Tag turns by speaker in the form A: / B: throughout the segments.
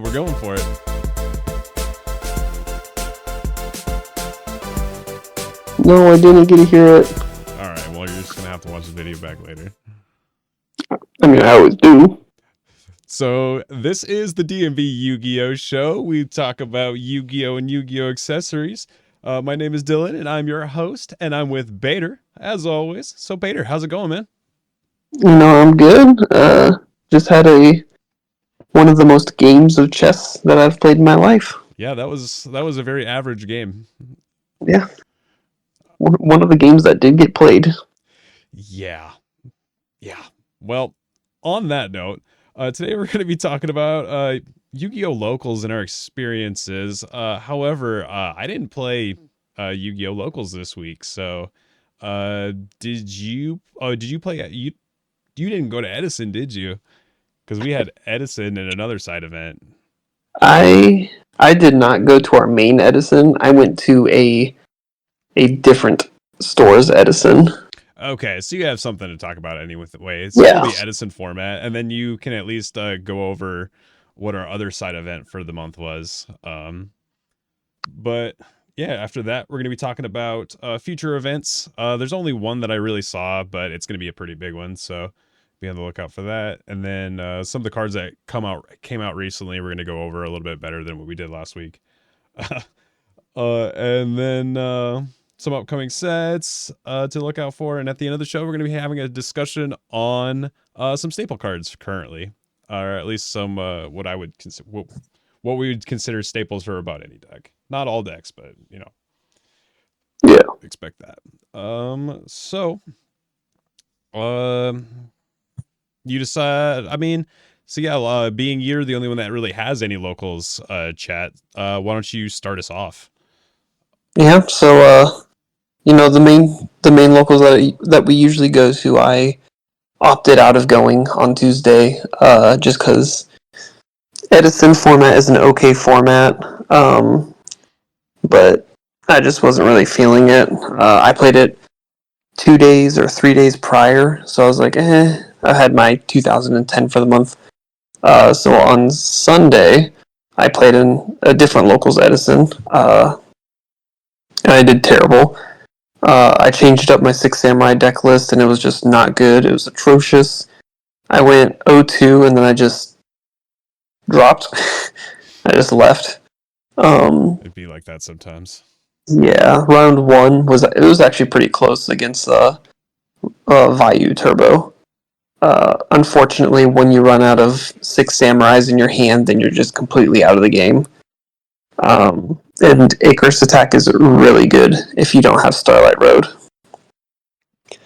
A: We're going for it.
B: No, I didn't get to hear it.
A: Alright, well, you're just going to have to watch the video back later.
B: I mean, I always do.
A: So, this is the D&B Yu-Gi-Oh show. We talk about Yu-Gi-Oh and Yu-Gi-Oh accessories. My name is Dylan, and I'm your host, and I'm with Bader, as always. So, Bader, how's it going, man?
B: I'm good. Just had one of the most games of chess that I've played in my life.
A: Yeah, that was a very average game.
B: Yeah. One of the games that did get played.
A: Yeah. Well, on that note, today we're going to be talking about Yu-Gi-Oh locals and our experiences. However, I didn't play Yu-Gi-Oh locals this week, so did you? Oh, did you play? You didn't go to Edison, did you? Because we had Edison in another side event.
B: I did not go to our main Edison. I went to a different store's Edison.
A: Okay, so you have something to talk about anyway. It's
B: Yeah.
A: still the Edison format, and then you can at least go over what our other side event for the month was. But yeah, after that, we're going to be talking about future events. There's only one that I really saw, but it's going to be a pretty big one, so be on the lookout for that. And then some of the cards that came out recently, we're going to go over a little bit better than what we did last week. And then some upcoming sets to look out for. And at the end of the show, we're going to be having a discussion on some staple cards currently, or at least some what I would consider what we would consider staples for about any deck. Not all decks, but
B: Yeah.
A: Expect that. You decide. I mean, so yeah, being you're the only one that really has any locals chat. Why don't you start us off?
B: Yeah. So the main locals that we usually go to, I opted out of going on Tuesday, just because Edison format is an okay format, but I just wasn't really feeling it. I played it 2 days or 3 days prior, so I was like, I had my 2010 for the month. So on Sunday, I played in a different locals Edison, and I did terrible. I changed up my Six Samurai deck list, and it was just not good. It was atrocious. I went 0-2, and then I just dropped. I just left.
A: It'd be like that sometimes.
B: Yeah, round one was actually pretty close against Vayu Turbo. Unfortunately, when you run out of Six Samurais in your hand, then you're just completely out of the game. And Icarus Attack is really good if you don't have Starlight Road. Yeah.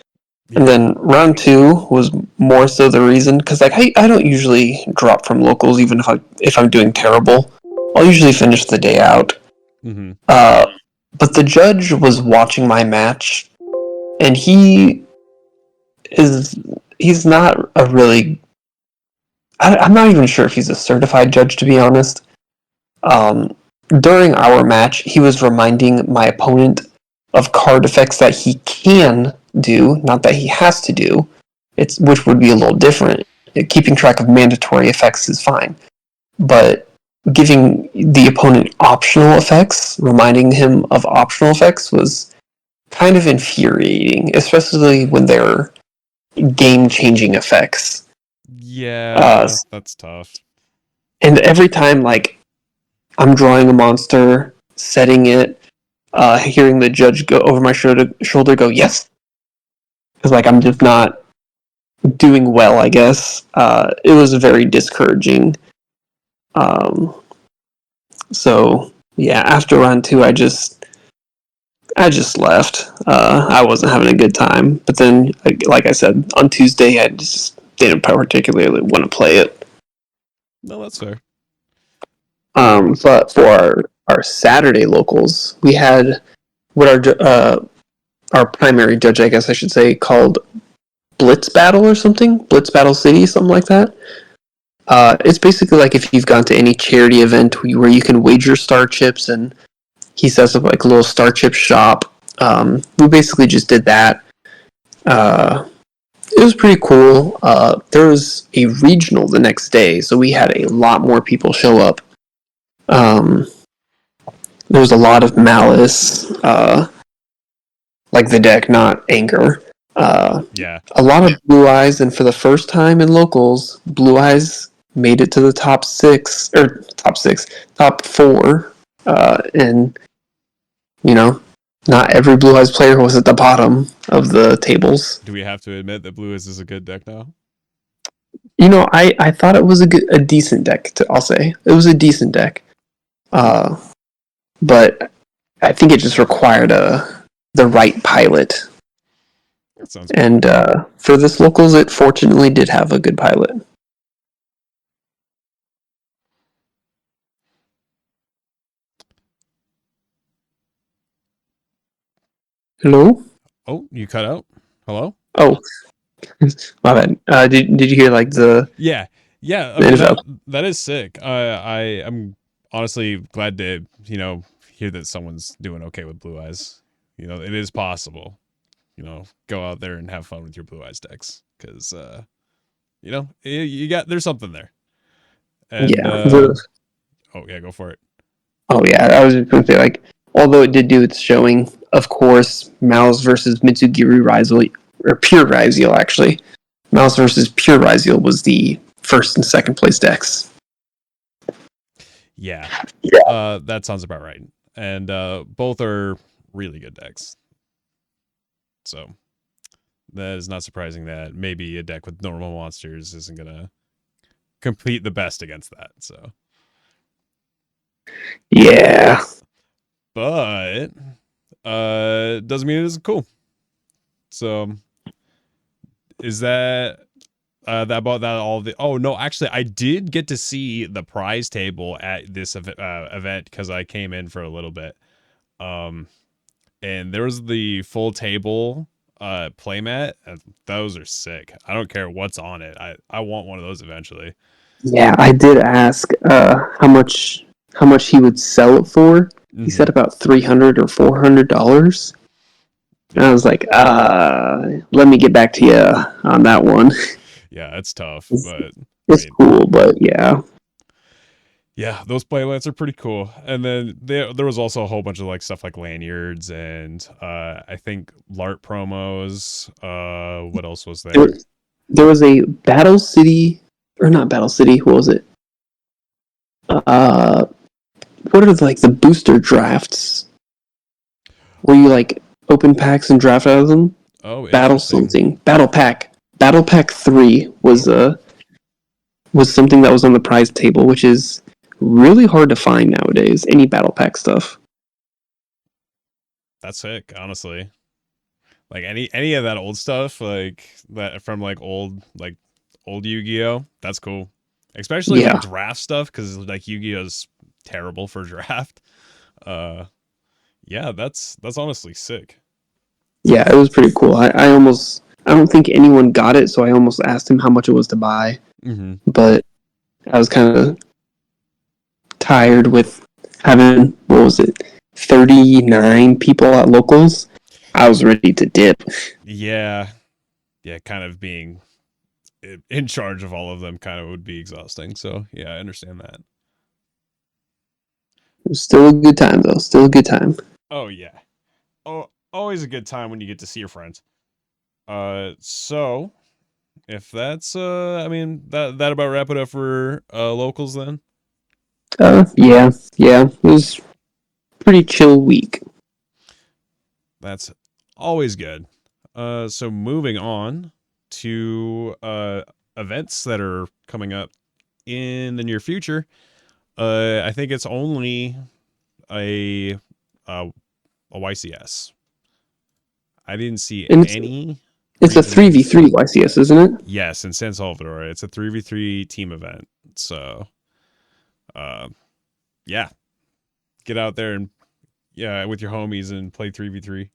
B: And then round two was more so the reason, because I don't usually drop from locals even if I'm doing terrible. I'll usually finish the day out.
A: Mm-hmm.
B: But the judge was watching my match, and he's not a really... I'm not even sure if he's a certified judge, to be honest. During our match, he was reminding my opponent of card effects that he can do, not that he has to do, which would be a little different. Keeping track of mandatory effects is fine, but giving the opponent optional effects, reminding him of optional effects, was kind of infuriating, especially when they're game-changing effects.
A: Yeah, that's tough.
B: And every time, I'm drawing a monster, setting it, hearing the judge go over my shoulder go, yes? Because, I'm just not doing well, I guess. It was very discouraging. So, yeah, after round two, I just left. I wasn't having a good time. But then, like I said, on Tuesday, I just didn't particularly want to play it.
A: No, that's fair.
B: But for our Saturday locals, we had what our primary judge, I guess I should say, called Blitz Battle or something, Blitz Battle City, something like that. It's basically like if you've gone to any charity event where you can wager star chips, and he sets up a little star chip shop. We basically just did that. It was pretty cool. There was a regional the next day, so we had a lot more people show up Um, there was a lot of malice, like the deck, not anger.
A: Yeah.
B: A lot of blue eyes, and for the first time in locals, blue eyes made it to the top six or top six, top four, and you know, not every blue eyes player was at the bottom of the tables.
A: Do we have to admit that blue is a good deck now?
B: I thought it was a decent deck. I'll say it was a decent deck, uh, but I think it just required the right pilot.
A: That sounds good.
B: And for this locals, it fortunately did have a good pilot. Hello?
A: Oh, you cut out. Hello?
B: Oh, my bad. Did you hear like
A: Yeah. Yeah. I
B: the
A: mean
B: info?
A: that is sick. I'm honestly glad to, hear that someone's doing okay with blue eyes. It is possible. Go out there and have fun with your blue eyes decks because you got there's something there. And
B: Yeah.
A: oh yeah, go for it.
B: Oh yeah, I was just going to say like, although it did do its showing, of course, Mouse versus Mitsugiri Raizal or Pure Raizal actually. Mouse versus Pure Raizal was the first and second place decks.
A: Yeah.
B: Yeah.
A: That sounds about right. And both are really good decks. So that is not surprising that maybe a deck with normal monsters isn't gonna compete the best against that. So,
B: Yeah.
A: but doesn't mean it isn't cool. So, is that that about that all the? Oh no, actually, I did get to see the prize table at this event because I came in for a little bit. Um, and there was the full table playmat. Those are sick. I don't care what's on it. I want one of those eventually.
B: Yeah, I did ask how much he would sell it for. He
A: Mm-hmm.
B: said about $300 or $400. And I
A: Yeah.
B: was like, let me get back to you on that one.
A: Yeah, it's tough,
B: It's,
A: but I
B: it's
A: mean,
B: cool, but yeah.
A: yeah, those playmats are pretty cool. And then there was also a whole bunch of like stuff like lanyards and I think LARP promos. What else was
B: There,
A: there?
B: there was a Battle City, or not Battle City, what was it? Uh, what are like the booster drafts? Where you like open packs and draft out of them?
A: Oh,
B: Battle
A: interesting.
B: something. Battle Pack. Battle Pack 3
A: Oh,
B: was something that was on the prize table, which is really hard to find nowadays. Any Battle Pack stuff.
A: that's sick, honestly. Like any of that old stuff, like that from old Yu-Gi-Oh. That's cool, especially like
B: Yeah,
A: draft stuff because like Yu-Gi-Oh's terrible for draft. Uh, yeah, that's honestly sick.
B: yeah, it was pretty cool. I don't think anyone got it, so I almost asked him how much it was to buy,
A: Mm-hmm.
B: but I was kind of tired with having, what was it, 39 people at locals. I was ready to dip.
A: Yeah, yeah, kind of being in charge of all of them kind of would be exhausting. So yeah, I understand that.
B: It was still a good time, though. Still a good time.
A: Oh yeah, oh always a good time when you get to see your friends. So if that's I mean that about wrap it up for locals then.
B: Yeah, yeah. It was pretty chill week.
A: That's always good. So moving on to events that are coming up in the near future. I think it's only a uh, a YCS. I didn't see
B: And
A: any
B: it's a
A: regionals.
B: 3v3 YCS, isn't it?
A: Yes, in San Salvador, it's a 3v3 team event. So, uh, yeah, get out there and yeah, with your homies and play 3v3.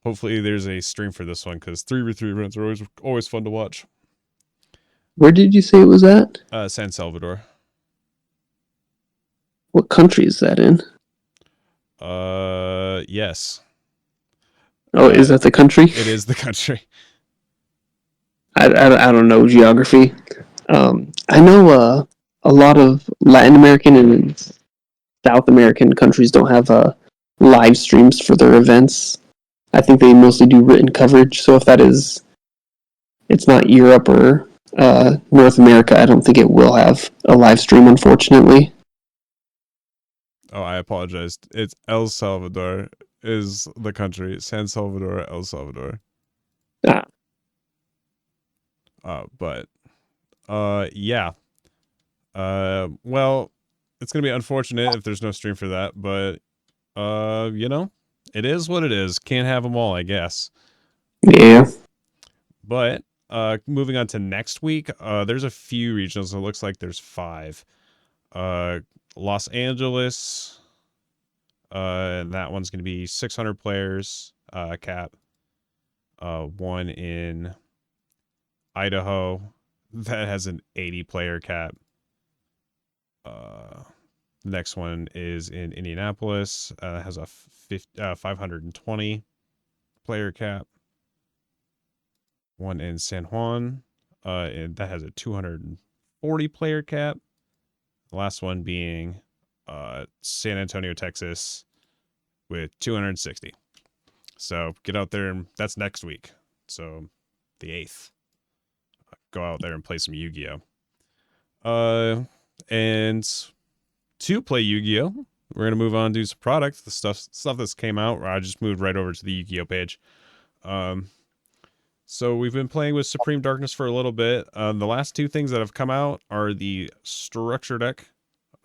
A: Hopefully, there's a stream for this one because 3v3 events are always fun to watch.
B: Where did you say it was at?
A: San Salvador.
B: What country is that in?
A: Yes.
B: Oh, is that the country?
A: It is the country.
B: I don't know geography. I know a lot of Latin American and South American countries don't have live streams for their events. I think they mostly do written coverage. So if that is, it's not Europe or North America, I don't think it will have a live stream, unfortunately.
A: Oh, I apologize. It's El Salvador is the country. San Salvador, El Salvador.
B: Ah.
A: But yeah. Well, it's gonna be unfortunate if there's no stream for that, but you know, it is what it is. Can't have them all, I guess.
B: Yeah.
A: But moving on to next week, there's a few regionals. It looks like there's 5. Los Angeles, and that one's going to be 600 players cap. One in Idaho that has an 80 player cap. The next one is in Indianapolis, has a 520 player cap. One in San Juan, and that has a 240 player cap. The last one being San Antonio, Texas, with 260. So get out there, and that's next week. So the 8th. Go out there and play some Yu-Gi-Oh. And to play Yu-Gi-Oh, we're gonna move on to some product, the stuff that's came out. I just moved right over to the Yu-Gi-Oh page. So we've been playing with Supreme Darkness for a little bit. The last 2 things that have come out are the structure deck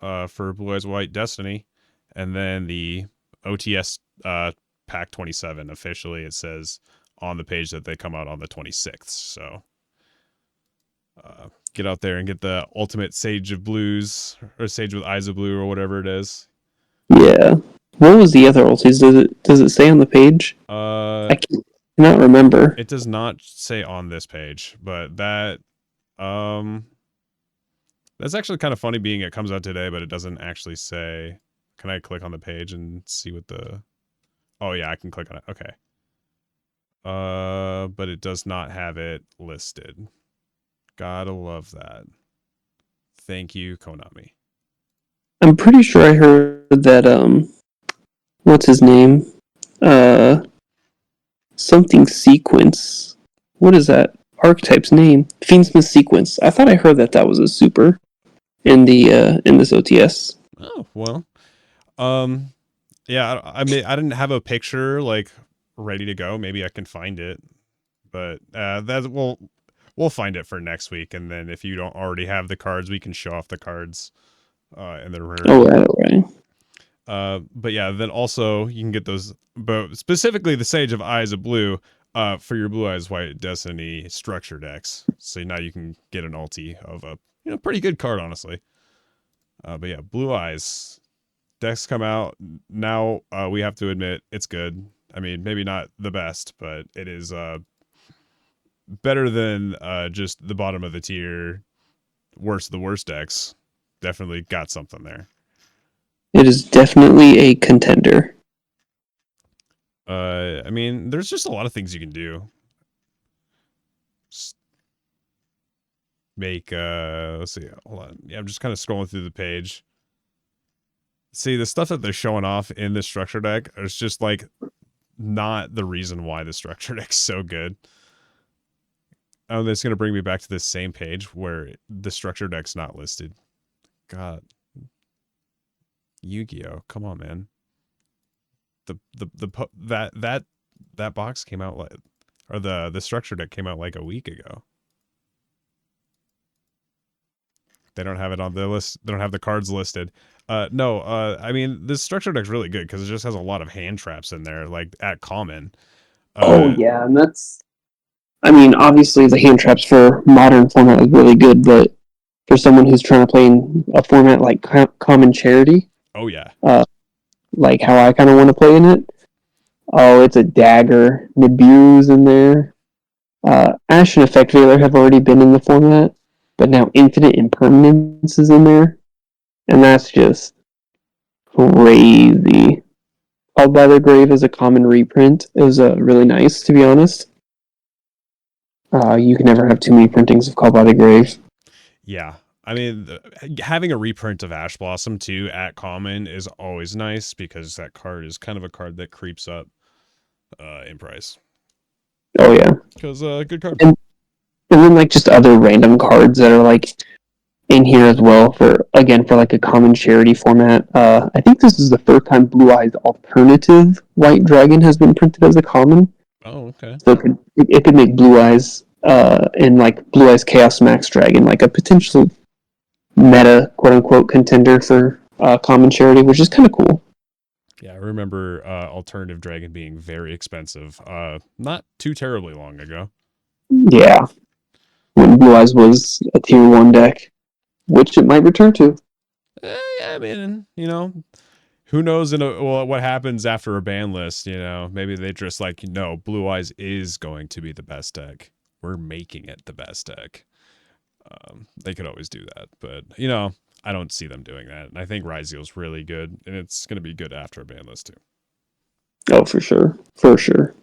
A: for Blue Eyes White Destiny, and then the OTS Pack 27. Officially, it says on the page that they come out on the 26th. So get out there and get the Ultimate Sage of Blues, or Sage with Eyes of Blue, or whatever it is.
B: Yeah. What was the other ultis? Does it say on the page? I cannot remember.
A: It does not say on this page, but that's actually kind of funny, being it comes out today, but it doesn't actually say. Can I click on the page and see what the... Oh yeah, I can click on it. Okay. But it does not have it listed. Gotta love that. Thank you, Konami.
B: I'm pretty sure I heard that, what's his name? Something Sequence. What is that archetype's name? Fiendsmith Sequence. I thought I heard that was a super in the in this OTS.
A: Oh, well. Yeah, I mean, I didn't have a picture like ready to go. Maybe I can find it. But we'll find it for next week, and then if you don't already have the cards, we can show off the cards in the rare.
B: Oh, right.
A: But yeah, then also you can get those, but specifically the Sage of Eyes of Blue for your Blue Eyes White Destiny structure decks. So now you can get an ulti of a pretty good card, honestly. But yeah, Blue Eyes decks come out now. We have to admit it's good. I mean, maybe not the best, but it is better than just the bottom of the tier, worst of the worst decks. Definitely got something there.
B: It is definitely a contender.
A: I mean, there's just a lot of things you can do. Just make let's see, hold on. Yeah, I'm just kind of scrolling through the page. See, the stuff that they're showing off in the structure deck is just like not the reason why the structure deck's so good. Oh, that's gonna bring me back to this same page where the structure deck's not listed. God. Yu-Gi-Oh, come on, man. That box came out like, or the structure deck came out like a week ago. They don't have it on the list. They don't have the cards listed. No, I mean, this structure deck's really good because it just has a lot of hand traps in there, like at common.
B: Oh yeah, and that's. I mean, obviously the hand traps for modern format is really good, but for someone who's trying to play in a format like Common Charity,
A: oh yeah,
B: like how I kind of want to play in it. Oh, it's a dagger. Nibiru's in there. Ash and Effect Veiler have already been in the format, but now Infinite Impermanence is in there, and that's just crazy. Called by the Grave is a common reprint. It was really nice, to be honest. You can never have too many printings of Called by the Grave.
A: Yeah. I mean, having a reprint of Ash Blossom too at common is always nice because that card is kind of a card that creeps up in price.
B: Oh yeah,
A: Because good card.
B: and then like just other random cards that are like in here as well for again for like a common charity format. I think this is the first time Blue Eyes Alternative White Dragon has been printed as a common.
A: Oh, okay.
B: So it could make Blue Eyes and like Blue Eyes Chaos Max Dragon like a potential meta quote unquote contender for common charity, which is kind of cool.
A: Yeah, I remember Alternative Dragon being very expensive. Not too terribly long ago.
B: Yeah, when Blue Eyes was a tier 1 deck, which it might return to.
A: I mean, who knows what happens after a ban list, maybe they just like, Blue Eyes is going to be the best deck. We're making it the best deck. They could always do that, but I don't see them doing that. And I think Ryzeal's really good, and it's going to be good after a ban list too.
B: Oh, for sure. For sure.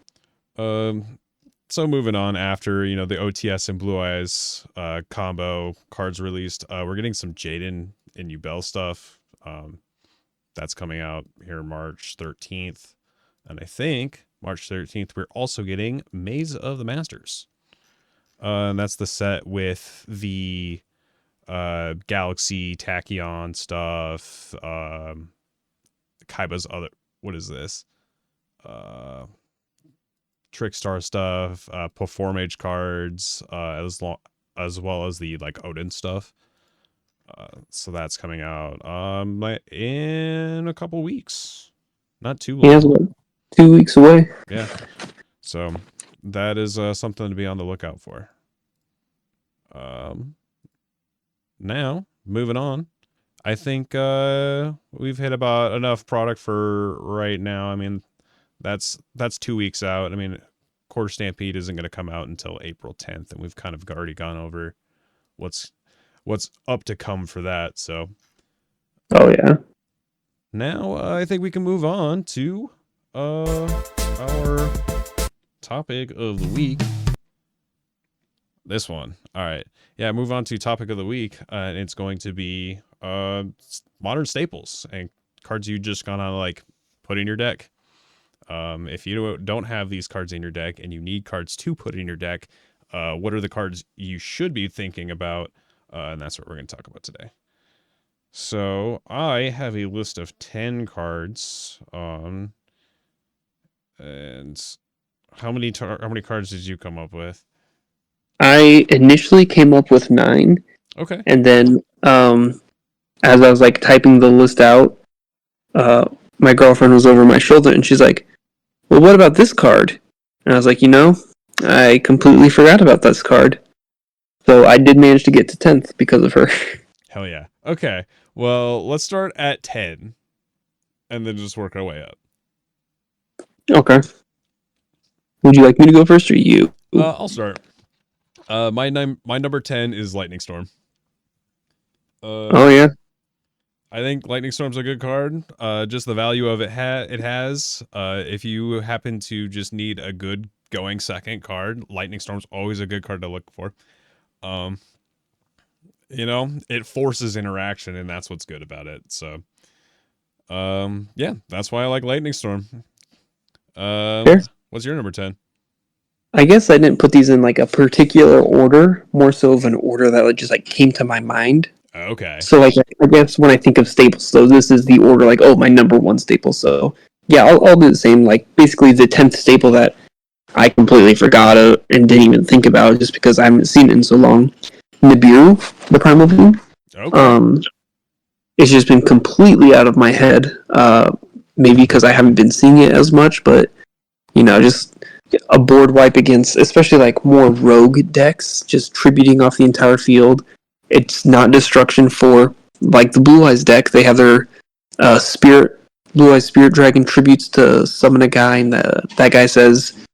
A: So moving on after, the OTS and Blue Eyes combo cards released, we're getting some Jaden and Yubel stuff. That's coming out here March 13th. And I think March 13th, we're also getting Maze of the Masters. And that's the set with the Galaxy Tachyon stuff. Kaiba's other, what is this? Trickstar stuff, Performage cards, as well as the like Odin stuff. So that's coming out in a couple weeks. Not too long.
B: Yeah, it's what, 2 weeks away.
A: Yeah. So that is something to be on the lookout for. Now, moving on. I think we've hit about enough product for right now. I mean, that's 2 weeks out. I mean, Quarter Stampede isn't going to come out until April 10th, and we've kind of already gone over what's up to come for that. So,
B: oh yeah.
A: Now I think we can move on to our topic of the week. This one. All right. Yeah, move on to topic of the week. And it's going to be modern staples and cards you just gonna like put in your deck. If you don't have these cards in your deck and you need cards to put in your deck, what are the cards you should be thinking about? And that's what we're going to talk about today. So I have a list of 10 cards. And how many cards did you come up with?
B: I initially came up with 9.
A: Okay.
B: And then as I was like typing the list out, my girlfriend was over my shoulder and she's like, well, what about this card? And I was like, I completely forgot about this card. So I did manage to get to 10th because of her.
A: Hell yeah. Okay. Well, let's start at 10 and then just work our way up.
B: Okay. Would you like me to go first or you?
A: I'll start. My number 10 is Lightning Storm.
B: Oh yeah.
A: I think Lightning Storm's a good card. Just the value of it has. If you happen to just need a good going second card, Lightning Storm's always a good card to look for. It forces interaction, and that's what's good about it. So, yeah, that's why I like Lightning Storm.
B: Fair.
A: What's your number 10?
B: I guess I didn't put these in like a particular order, more so of an order that just like came to my mind.
A: Okay.
B: So like I guess when I think of staples, so this is the order like, oh, my number 1 staple. So yeah, I'll do the same. Like basically the 10th staple that I completely forgot and didn't even think about just because I haven't seen it in so long. Nibiru, the Primal Being.
A: Okay.
B: It's just been completely out of my head. Maybe because I haven't been seeing it as much, but just a board wipe against, especially like more rogue decks, just tributing off the entire field. It's not destruction for like the Blue Eyes deck. They have their Blue Eyes Spirit Dragon tributes to summon a guy, and that guy says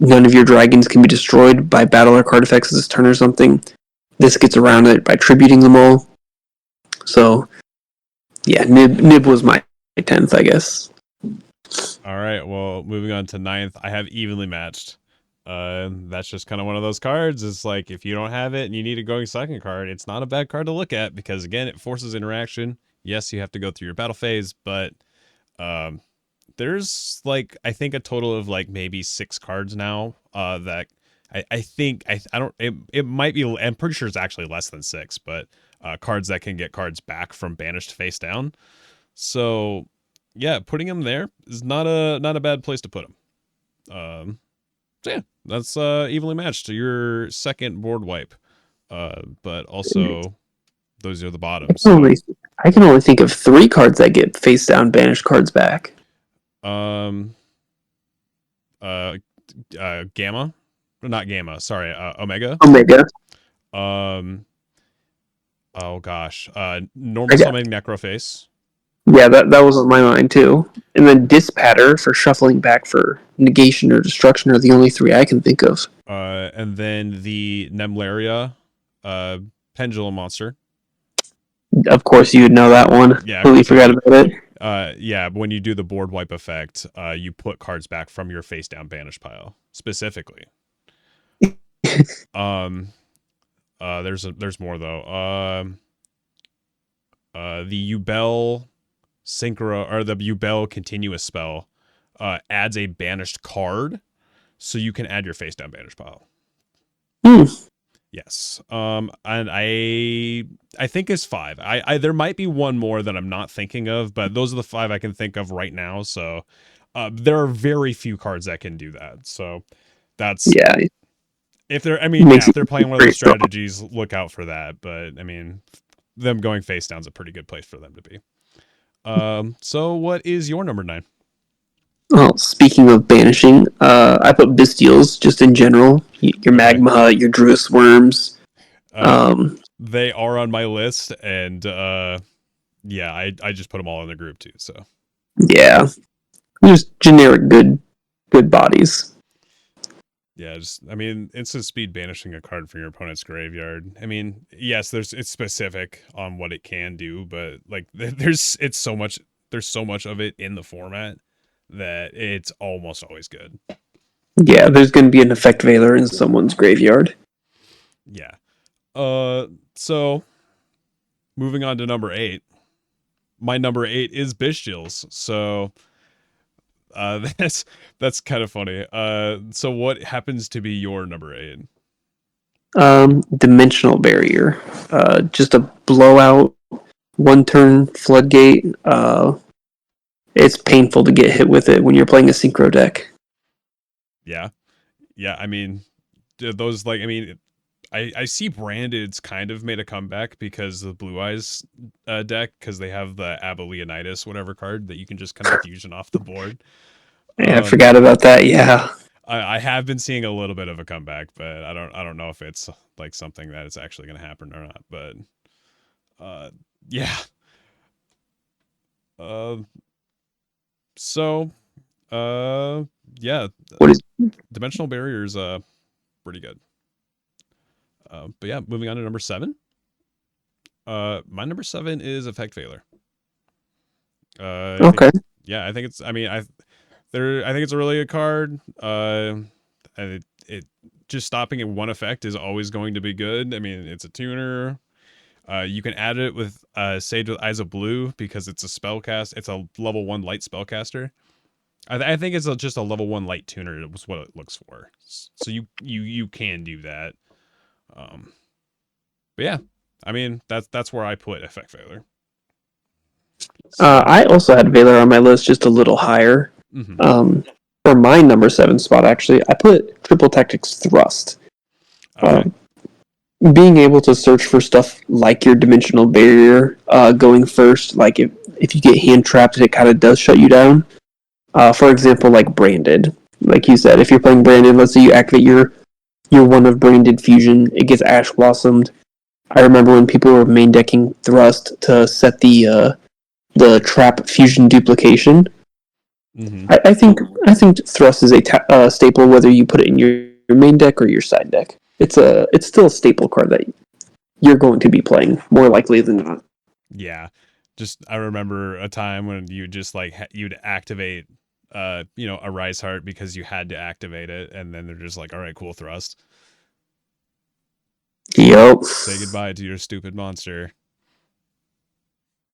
B: none of your dragons can be destroyed by battle or card effects this turn or something. This gets around it by tributing them all. So, yeah, Nib was my 10th, I guess.
A: All right. Well, moving on to 9th, I have evenly matched. That's just kind of one of those cards. It's like if you don't have it and you need a going second card, it's not a bad card to look at because again, it forces interaction. Yes, you have to go through your battle phase, but um, there's like I think a total of like maybe 6 cards now. That I think I don't it might be. I'm pretty sure it's actually less than 6, but cards that can get cards back from banished face down. So yeah, putting them there is not a bad place to put them. So yeah, that's evenly matched to your second board wipe. But also those are the bottoms. So
B: I can only think of 3 cards that get face down banished cards back.
A: um gamma, not gamma, sorry, omega.
B: Omega.
A: Um oh gosh,
B: I
A: normal
B: got,
A: summoning necroface.
B: yeah, that was on my mind too. And then Dispatter for shuffling back for negation or destruction are the only 3 I can think of.
A: And then the Nemlaria pendulum monster.
B: Of course, you would know that one.
A: Yeah, of
B: Completely
A: course I
B: forgot
A: would.
B: about it.
A: Yeah, when you do the board wipe effect, you put cards back from your face down banish pile specifically. Um, there's more though. The Ubel synchro or the Ubel continuous spell, adds a banished card, so you can add your face down banish pile.
B: Hmm.
A: Yes. And I think it's 5. I there might be one more that I'm not thinking of, but those are the 5 I can think of right now. So, there are very few cards that can do that. So, that's
B: Yeah,
A: if they're. I
B: it
A: mean, yeah,
B: makes
A: if
B: it
A: they're playing one of
B: pretty
A: those
B: strong.
A: strategies, look out for that. But I mean, them going face down's a pretty good place for them to be. So what is your number 9?
B: Well, speaking of banishing, I put Bestials just in general. Your
A: Okay.
B: Magma, your Druis Worms.
A: Uh,
B: Um,
A: they are on my list, and yeah, I just put them all in the group too. So.
B: yeah, just generic good bodies.
A: Yeah, just I mean, instant speed banishing a card from your opponent's graveyard. I mean, yes, it's specific on what it can do, but like there's so much of it in the format that it's almost always good.
B: Yeah, there's going to be an effect Veiler in someone's graveyard.
A: Yeah. So moving on to number 8. My number 8 is Bestials. So that's kind of funny. So what happens to be your number 8?
B: Dimensional Barrier. Just a blowout, 1 turn floodgate. It's painful to get hit with it when you're playing a synchro deck.
A: Yeah. Yeah, I mean, those like I mean, I see Branded's kind of made a comeback because of the Blue Eyes deck because they have the Abba Leonidas whatever card that you can just kind of fusion off the board.
B: Yeah, I
A: Um,
B: forgot about that. Yeah.
A: I have been seeing a little bit of a comeback, but I don't know if it's like something that is actually going to happen or not. But uh, yeah. Uh, so yeah,
B: What is
A: Dimensional Barriers pretty good. But yeah, moving on to number 7. My number 7 is Effect Veiler. I think
B: okay?
A: yeah, I think it's. I mean, I think it's a really good card. It just stopping in one effect is always going to be good. I mean, it's a tuner. You can add it with Sage with Eyes of Blue because it's a spellcast. It's a level 1 light spellcaster. I think it's just a level 1 light tuner. Was what it looks for. So you can do that. But yeah, I mean that's where I put Effect Veiler. So
B: I also had Veiler on my list just a little higher.
A: mhm.
B: Um, for my number 7 spot, actually, I put Triple Tactics Thrust.
A: Okay.
B: Being able to search for stuff like your Dimensional Barrier going first, like if you get hand trapped, it kind of does shut you down. For example, like Branded. Like you said, if you're playing Branded, let's say you activate your one of Branded Fusion, it gets Ash Blossomed. I remember when people were main decking Thrust to set the trap fusion duplication.
A: Mhm.
B: I think Thrust is a staple whether you put it in your main deck or your side deck. It's still a staple card that you're going to be playing more likely than not.
A: Yeah. Just I remember a time when you just like you'd activate a Rise Heart because you had to activate it, and then they're just like, all right, cool, thrust.
B: Yep.
A: Say goodbye to your stupid monster.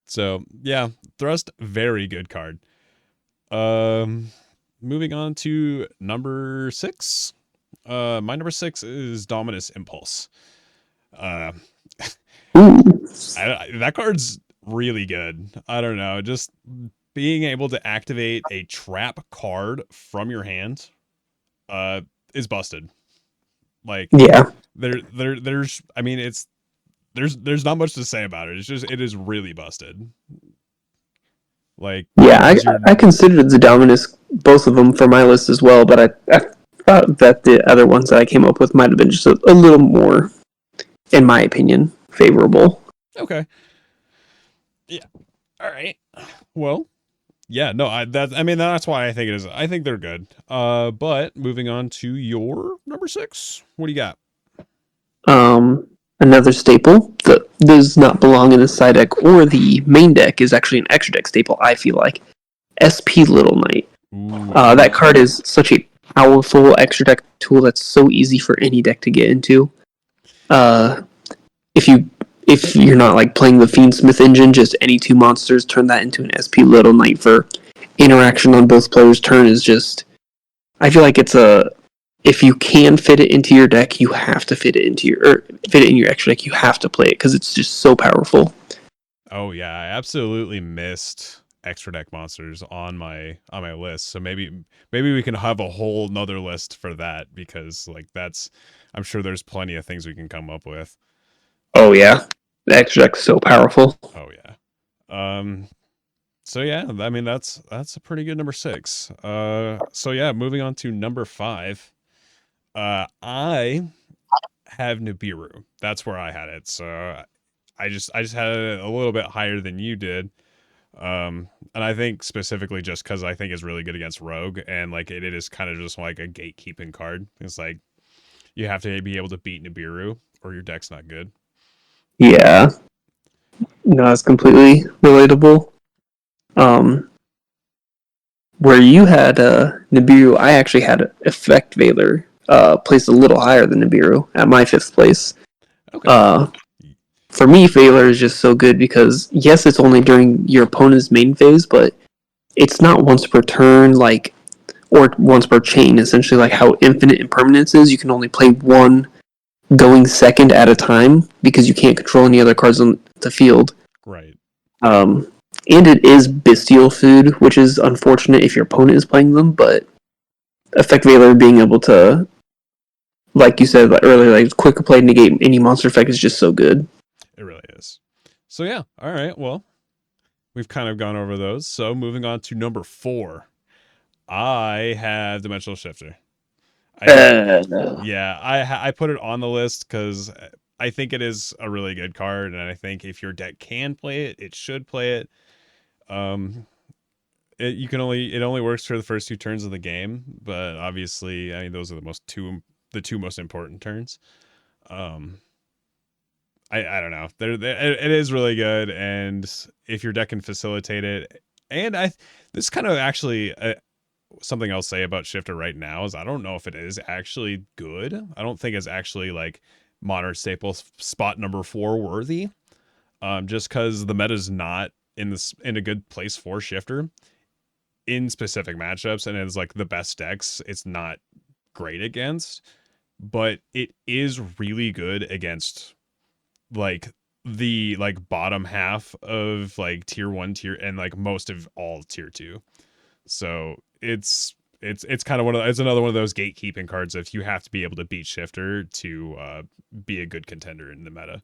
A: So yeah, thrust, very good card. Um, moving on to number 6. My number 6 is Dominus Impulse. Uh,
B: Ooh.
A: that card's really good. I don't know, just being able to activate a trap card from your hand, uh, is busted. Like
B: Yeah.
A: there's, I mean, there's not much to say about it. It's just it is really busted. Like
B: Yeah,
A: because you're
B: I considered the Dominus, both of them, for my list as well, but I thought that the other ones that I came up with might have been just a little more, in my opinion, favorable.
A: okay. Yeah. All right. Well, yeah, no, I mean that's why I think it is. I think they're good. But moving on to your number 6. What do you got?
B: Um, Another staple that does not belong in the side deck or the main deck is actually an extra deck staple, I feel like. SP Little Knight.
A: Ooh,
B: That card is such a powerful extra deck tool that's so easy for any deck to get into. Uh, if you if you're not like playing the Fiendsmith engine, just any two monsters, turn that into an SP Little Knight for interaction on both players' turn is just. I feel like it's a. If you can fit it into your deck, you have to fit it into fit it in your extra deck. You have to play it because it's just so powerful.
A: oh yeah, I absolutely missed extra deck monsters on my list. So maybe we can have a whole nother list for that because like that's I'm sure there's plenty of things we can come up with.
B: Oh yeah, the extra deck's so powerful.
A: Oh yeah. So yeah, I mean that's a pretty good number 6. So yeah, moving on to number 5. I have Nibiru. That's where I had it. So I just had it a little bit higher than you did. And I think specifically just because I think it's really good against Rogue, and like it is kind of just like a gatekeeping card. It's like you have to be able to beat Nibiru or your deck's not good.
B: Yeah, no, it's completely relatable. Um, where you had Nibiru, I actually had Effect Veiler placed a little higher than Nibiru at my 5th place.
A: Okay.
B: Uh, for me, Veiler is just so good because yes, it's only during your opponent's main phase, but it's not once per turn, like or once per chain. Essentially, like how Infinite Impermanence is, you can only play one going second at a time because you can't control any other cards on the field.
A: Right.
B: Um, and it is bestial food, which is unfortunate if your opponent is playing them, but Effect Veiler being able to, like you said earlier, like quick play negate any monster effect is just so good.
A: It really is. So yeah. All right. Well, we've kind of gone over those. So moving on to number 4. I have Dimensional Shifter. I
B: Uh,
A: Yeah, I put it on the list because I think it is a really good card, and I think if your deck can play it, it should play it. Um, it only works for the first 2 turns of the game, but obviously, I mean, those are the two most important turns. Um, I don't know. It is really good, and if your deck can facilitate it, and this kind of actually something I'll say about Shifter right now is I don't know if it is actually good. I don't think it's actually like modern staples spot number 4 worthy. Just because the meta is not in a good place for Shifter in specific matchups, and it's like the best decks. It's not great against, but it is really good against like the like bottom half of like tier 1 tier and like most of all tier 2. So it's kind of it's another one of those gatekeeping cards if you have to be able to beat Shifter to be a good contender in the meta.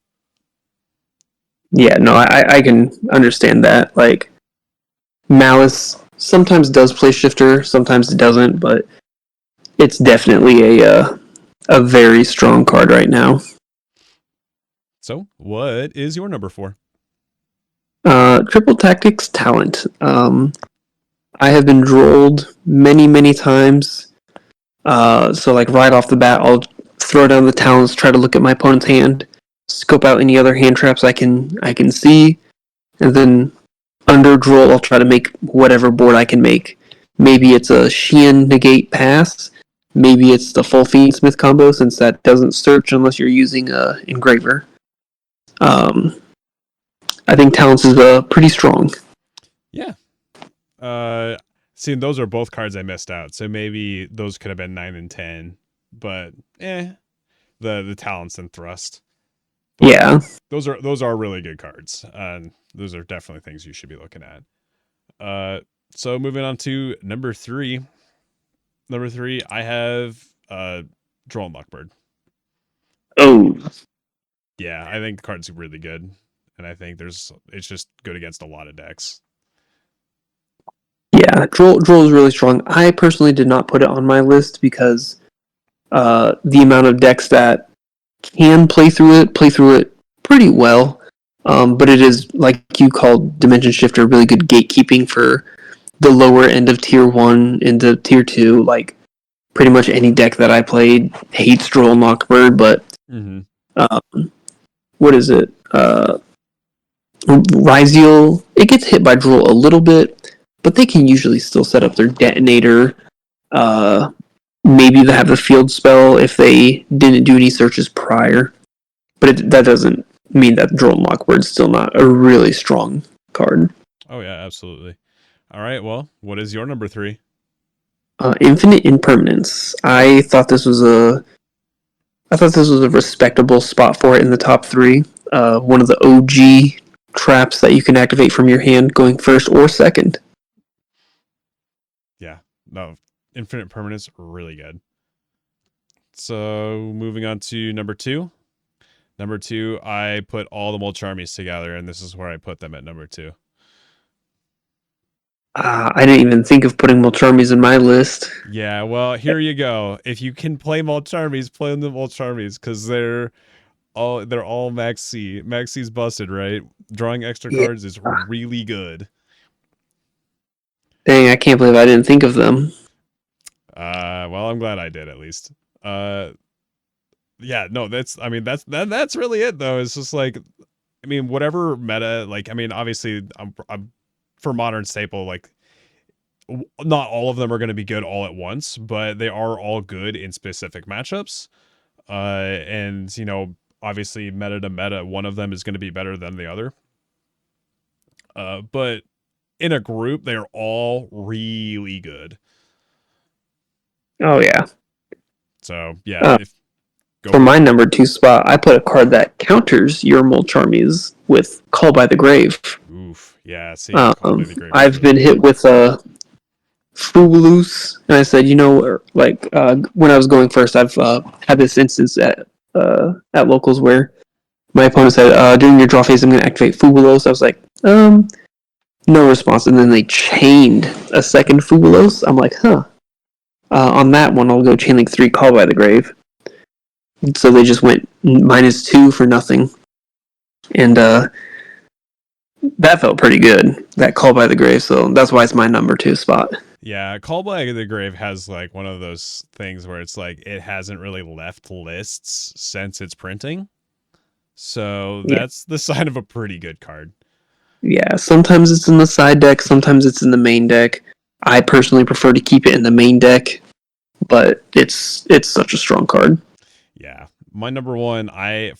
B: yeah, no, I can understand that. Like Malice sometimes does play Shifter, sometimes it doesn't, but it's definitely a very strong card right now.
A: So what is your number 4?
B: Triple Tactics Talent. I have been drolled many, many times. So like right off the bat, I'll throw down the talents, try to look at my opponent's hand, scope out any other hand traps I can see, and then under droll I'll try to make whatever board I can make. Maybe it's a Sheehan negate pass. Maybe it's the full Fiend Smith combo since that doesn't search unless you're using a engraver. Um, I think Talents is pretty strong.
A: Yeah. See, those are both cards I missed out. So maybe those could have been 9 and 10, but the Talents and Thrust. But
B: Yeah.
A: those are really good cards. Those are definitely things you should be looking at. So moving on to number 3. Number 3, I have Droll and Luckbird.
B: Oh.
A: Yeah, I think the card's really good, and I think it's just good against a lot of decks.
B: Yeah, Droll is really strong. I personally did not put it on my list because the amount of decks that can play through it pretty well. But it is, like you called Dimension Shifter, really good gatekeeping for the lower end of tier 1 into tier 2. Like, pretty much any deck that I played hates Droll and Lockbird, but what is it? Ryziel, it gets hit by Droll a little bit, but they can usually still set up their detonator. Uh, Maybe they have a field spell if they didn't do any searches prior. But that doesn't mean that Droll and Lockbird's still not a really strong card.
A: Oh yeah, absolutely. All right, well, what is your number 3?
B: Infinite Impermanence. I thought this was a respectable spot for it in the top 3. One of the OG traps that you can activate from your hand going first or second.
A: Yeah, no, Infinite Permanence, really good. So moving on to number 2. Number 2, I put all the Molcharmies together, and this is where I put them at number 2.
B: I didn't even think of putting Molcharmies in my list.
A: Yeah, well, here you go. If you can play Molcharmies, play the Molcharmies because they're all Max C. Max C's busted, right? Drawing extra
B: Yeah.
A: cards is really good.
B: Dang, I can't believe I didn't think of them.
A: Well, I'm glad I did at least. Yeah, no, that's really it though. It's just like, I mean, whatever meta, like, I mean, obviously, I'm for modern staple, like, not all of them are going to be good all at once, but they are all good in specific matchups. And obviously, meta to meta, one of them is going to be better than the other. But in a group, they're all really good.
B: Oh yeah.
A: So yeah,
B: for my number 2 spot, I put a card that counters your Molcharmies with Call by the Grave.
A: Oof, yeah. See, Call by the Grave.
B: I've been hit with a Fubulous, and I said, when I was going first, I've had this instance at locals where my opponent said, during your draw phase, I'm going to activate Fubulos. I was like, no response. And then they chained a second Fubulos. I'm like, huh. On that one, I'll go Chain Link 3 Call by the Grave. So they just went -2 for nothing. And that felt pretty good, that Call by the Grave. So that's why it's my number 2 spot.
A: Yeah, Call by the Grave has like one of those things where it's like it hasn't really left lists since its printing. So that's the sign of a pretty good card.
B: Yeah, sometimes it's in the side deck, sometimes it's in the main deck. I personally prefer to keep it in the main deck, but it's such a strong card.
A: Yeah. My number 1, I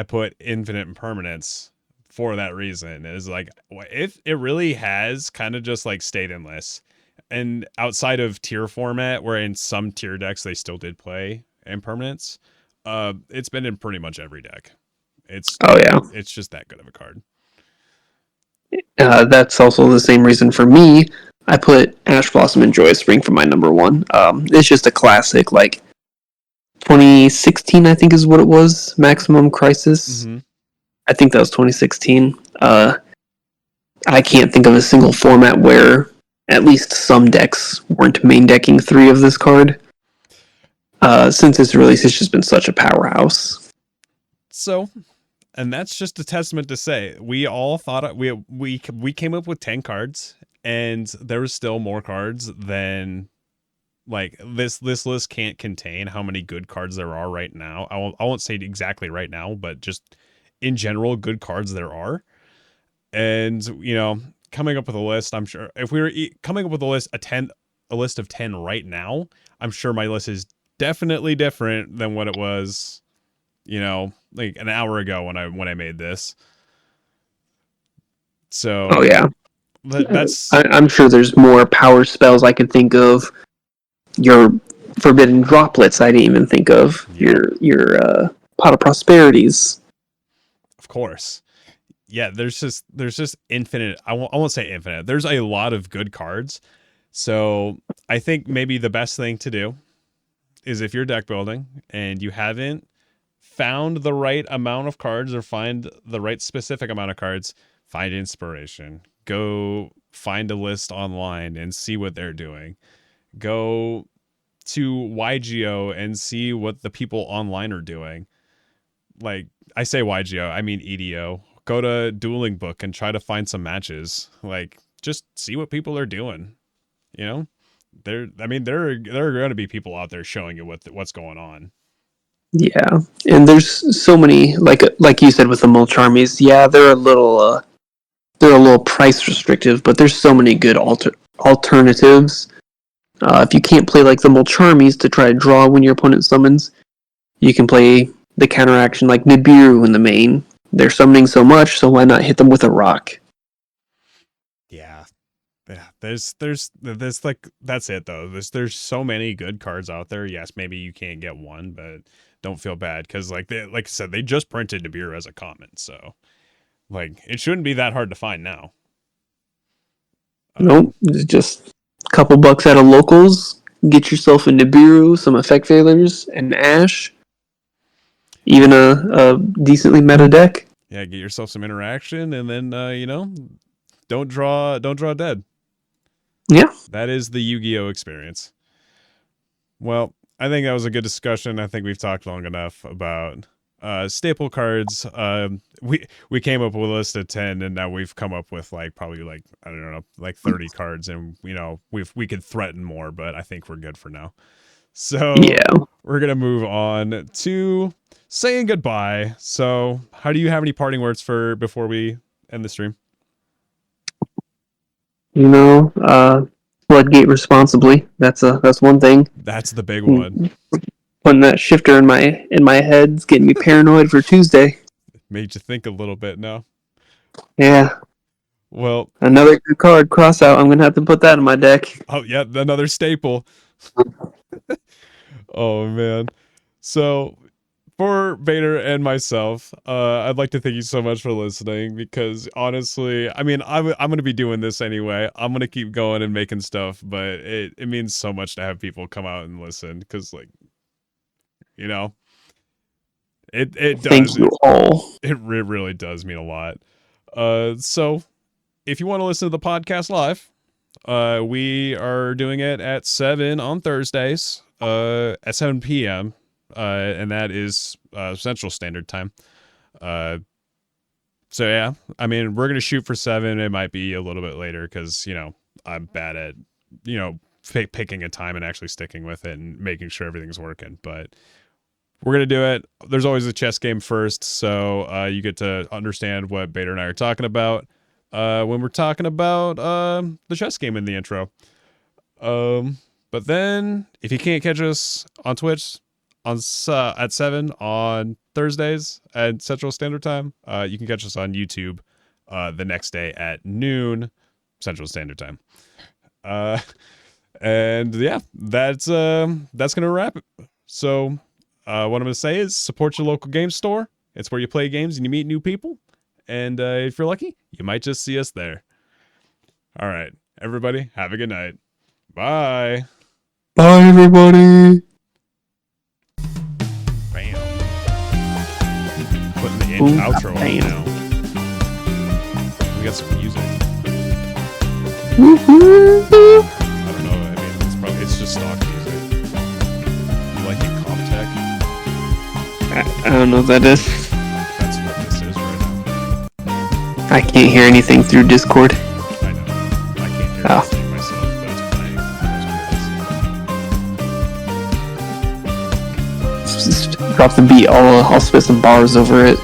A: put Infinite Impermanence for that reason. Is like, if it really has kind of just like stayed endless, and outside of tier format, where in some tier decks they still did play Impermanence, it's been in pretty much every deck. It's just that good of a card.
B: That's also the same reason for me. I put Ash Blossom and Joyous Spring for my number 1. It's just a classic, like 2016, I think is what it was. Maximum Crisis.
A: Mm-hmm.
B: I think that was 2016. I can't think of a single format where at least some decks weren't main decking 3 of this card. Since its release, it's just been such a powerhouse.
A: So, and that's just a testament to say we all thought we came up with 10 cards, and there was still more cards than, like, this list can't contain how many good cards there are right now. I won't say exactly right now, but just in general, good cards there are. And coming up with a list, I'm sure if we were coming up with a list of 10 right now, I'm sure my list is definitely different than what it was, like an hour ago when I made this.
B: Oh
A: So
B: yeah,
A: that's
B: I'm sure there's more power spells I could think of. Your forbidden droplets I didn't even think of.
A: yep,
B: Your pot of prosperities.
A: of course. Yeah, there's just infinite. I won't say infinite. There's a lot of good cards. So I think maybe the best thing to do is if you're deck building and you haven't found the right amount of cards or find the right specific amount of cards, find inspiration. Go find a list online and see what they're doing. Go to YGO and see what the people online are doing. Like, I say YGO, I mean EDO. Go to Dueling Book and try to find some matches. Like, just see what people are doing. You know, there are going to be people out there showing you what's going on.
B: Yeah, and there's so many like you said with the mulch armies. Yeah, they're a little price restrictive, but there's so many good alternatives. If you can't play like the mulch armies to try to draw when your opponent summons, you can play the counteraction like Nibiru in the main. They're summoning so much, so why not hit them with a rock?
A: Yeah. Yeah, there's like that's it though. There's so many good cards out there. Yes, maybe you can't get one, but don't feel bad because like I said, they just printed Nibiru as a common, so like it shouldn't be that hard to find now.
B: Nope, it's just a couple bucks out of locals. Get yourself a Nibiru, some effect failures, an Ash, even a decently meta deck.
A: Yeah, get yourself some interaction, and then don't draw dead.
B: Yeah.
A: That is the Yu-Gi-Oh experience. Well, I think that was a good discussion. I think we've talked long enough about staple cards. We came up with a list of 10, and now we've come up with probably I don't know, like 30 cards, and we could threaten more, but I think we're good for now. So
B: Yeah.
A: we're gonna move on to saying goodbye. So how do you have any parting words for before we end the stream?
B: Floodgate responsibly. That's one thing.
A: That's the big one.
B: Putting that shifter in my head's getting me paranoid for Tuesday.
A: Made you think a little bit now.
B: Yeah.
A: Well,
B: Another good card, cross out. I'm gonna have to put that in my deck.
A: oh yeah, another staple. Oh man. So for Vader and myself, I'd like to thank you so much for listening because honestly, I mean, I'm going to be doing this anyway. I'm going to keep going and making stuff, but it means so much to have people come out and listen because you know, it
B: Thank
A: does.
B: you all.
A: It really does mean a lot. So if you want to listen to the podcast live, we are doing it at 7 on Thursdays, at 7 p.m., and that is Central Standard Time. So yeah, I mean, we're gonna shoot for 7. It might be a little bit later because I'm bad at picking a time and actually sticking with it and making sure everything's working. But we're gonna do it. There's always a chess game first, so you get to understand what Bader and I are talking about when we're talking about the chess game in the intro. But then if you can't catch us on Twitch at 7 on Thursdays at Central Standard Time, you can catch us on YouTube the next day at noon Central Standard Time. And yeah, that's gonna wrap it. So what I'm gonna say is support your local game store. It's where you play games and you meet new people. And if you're lucky, you might just see us there. All right, everybody, have a good night. Bye.
B: Bye, everybody.
A: Bam. Putting the outro on now. We got some music.
B: Woo-hoo.
A: I don't know. I mean, it's just stock music. You like it, Comtech?
B: I don't know what that is.
A: That's what this is right now.
B: I can't hear anything through Discord.
A: I know. I can't hear anything myself, but it's playing.
B: Just drop the beat. I'll spit some bars over it.